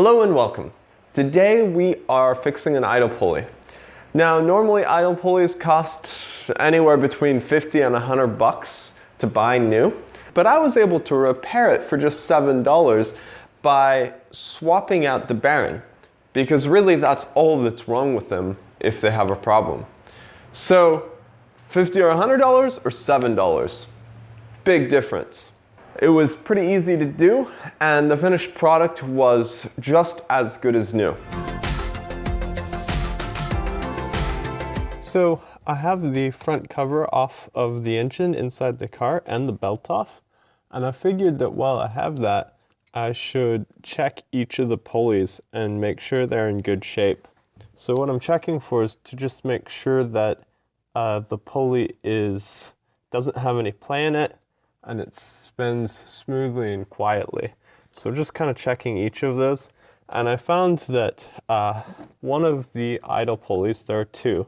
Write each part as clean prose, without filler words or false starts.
Hello and welcome. Today we are fixing an idle pulley. Now normally idle pulleys cost anywhere between 50 and 100 bucks to buy new, but I was able to repair it for just $7 by swapping out the bearing, because really that's all that's wrong with them if they have a problem. So $50 or $100 or $7? Big difference. It was pretty easy to do, and the finished product was just as good as new. So I have the front cover off of the engine inside the car and the belt off, and I figured that while I have that, I should check each of the pulleys and make sure they're in good shape. So what I'm checking for is to just make sure that the pulley doesn't have any play in it, and it spins smoothly and quietly. So just kind of checking each of those. And I found that one of the idle pulleys, there are two.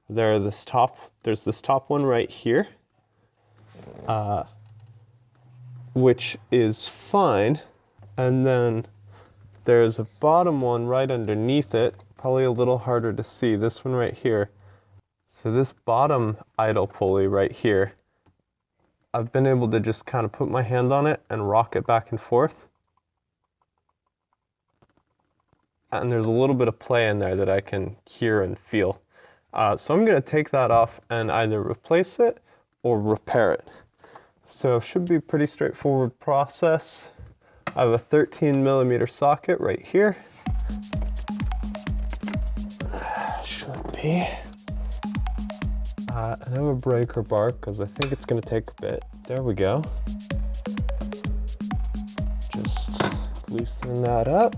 There's this top one right here, which is fine. And then there's a bottom one right underneath it, probably a little harder to see, this one right here. So this bottom idle pulley right here, I've been able to just kind of put my hand on it and rock it back and forth. And there's a little bit of play in there that I can hear and feel. So I'm going to take that off and either replace it or repair it. So it should be a pretty straightforward process. I have a 13mm socket right here. Should be. And I have a breaker bar because I think it's going to take a bit. There we go. Just loosen that up.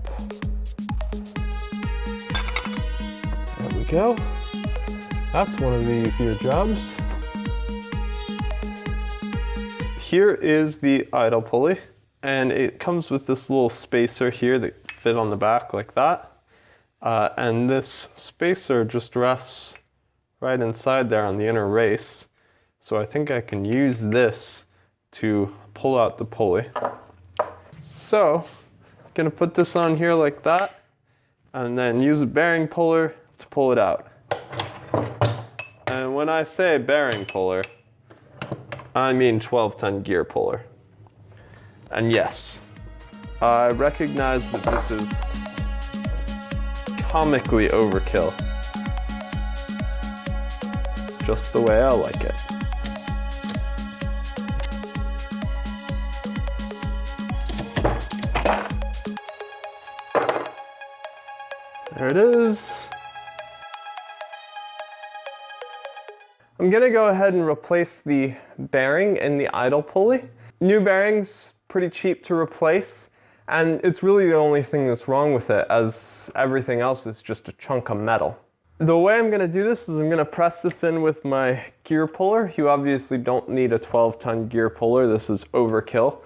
There we go. That's one of the easier jobs. Here is the idle pulley, and it comes with this little spacer here that fit on the back like that. And this spacer just rests right inside there on the inner race. So I think I can use this to pull out the pulley. So I'm gonna put this on here like that, and then use a bearing puller to pull it out. And when I say bearing puller, I mean 12-ton gear puller. And yes, I recognize that this is comically overkill. Just the way I like it. There it is. I'm gonna go ahead and replace the bearing in the idle pulley. New bearings, pretty cheap to replace, and it's really the only thing that's wrong with it, as everything else is just a chunk of metal. The way I'm gonna do this is I'm gonna press this in with my gear puller. You obviously don't need a 12-ton gear puller. This is overkill.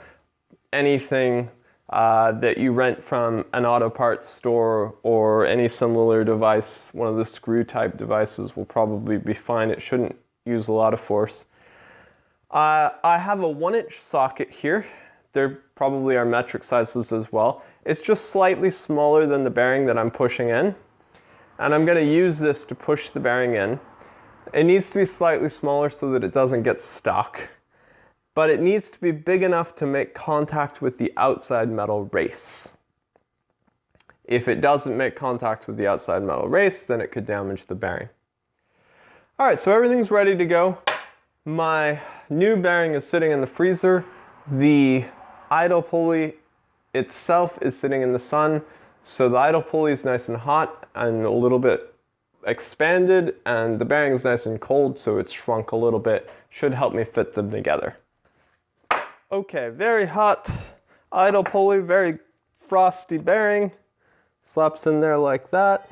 Anything that you rent from an auto parts store or any similar device, one of the screw type devices, will probably be fine. It shouldn't use a lot of force. I have a 1-inch socket here. There probably are metric sizes as well. It's just slightly smaller than the bearing that I'm pushing in. And I'm going to use this to push the bearing in. It needs to be slightly smaller so that it doesn't get stuck, but it needs to be big enough to make contact with the outside metal race. If it doesn't make contact with the outside metal race, then it could damage the bearing. All right, so everything's ready to go. My new bearing is sitting in the freezer. The idle pulley itself is sitting in the sun. So the idle pulley is nice and hot and a little bit expanded, and the bearing is nice and cold, so it's shrunk a little bit. Should help me fit them together. Okay, very hot idle pulley, very frosty bearing. Slaps in there like that.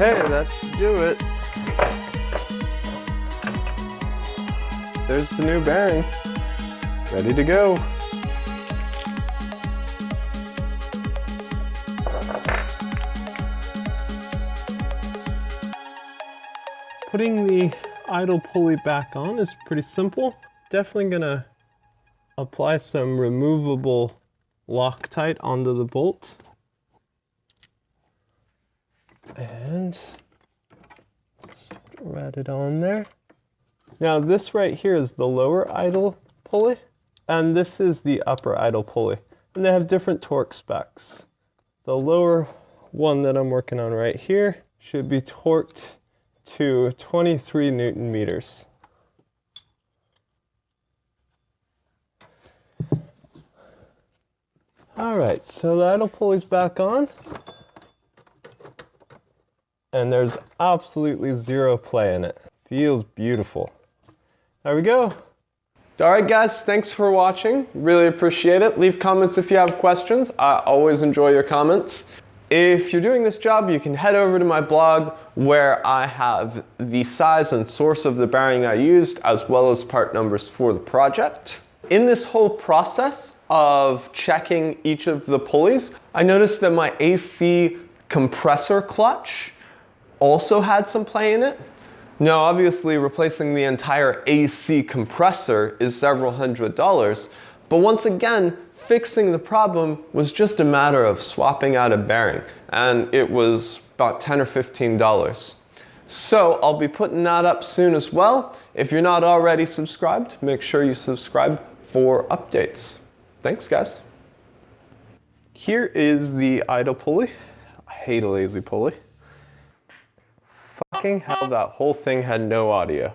Okay, that should do it. there's the new bearing. Ready to go. Putting the idle pulley back on is pretty simple. Definitely gonna apply some removable Loctite onto the bolt. And just thread it on there. Now this right here is the lower idle pulley, and this is the upper idle pulley. And they have different torque specs. The lower one that I'm working on right here should be torqued to 23 Newton meters. All right, so the idle pulley's back on. And there's absolutely zero play in it. Feels beautiful. There we go. All right, guys, thanks for watching. Really appreciate it. Leave comments if you have questions. I always enjoy your comments. If you're doing this job, you can head over to my blog where I have the size and source of the bearing I used, as well as part numbers for the project. In this whole process of checking each of the pulleys, I noticed that my AC compressor clutch also had some play in it. Now, obviously, replacing the entire AC compressor is several $100s, but once again, fixing the problem was just a matter of swapping out a bearing, and it was about $10 or $15. So I'll be putting that up soon as well. If you're not already subscribed, make sure you subscribe for updates. Thanks, guys. Here is the idle pulley. I hate a lazy pulley. Fucking hell, that whole thing had no audio.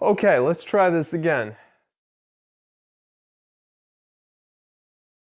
Okay, let's try this again.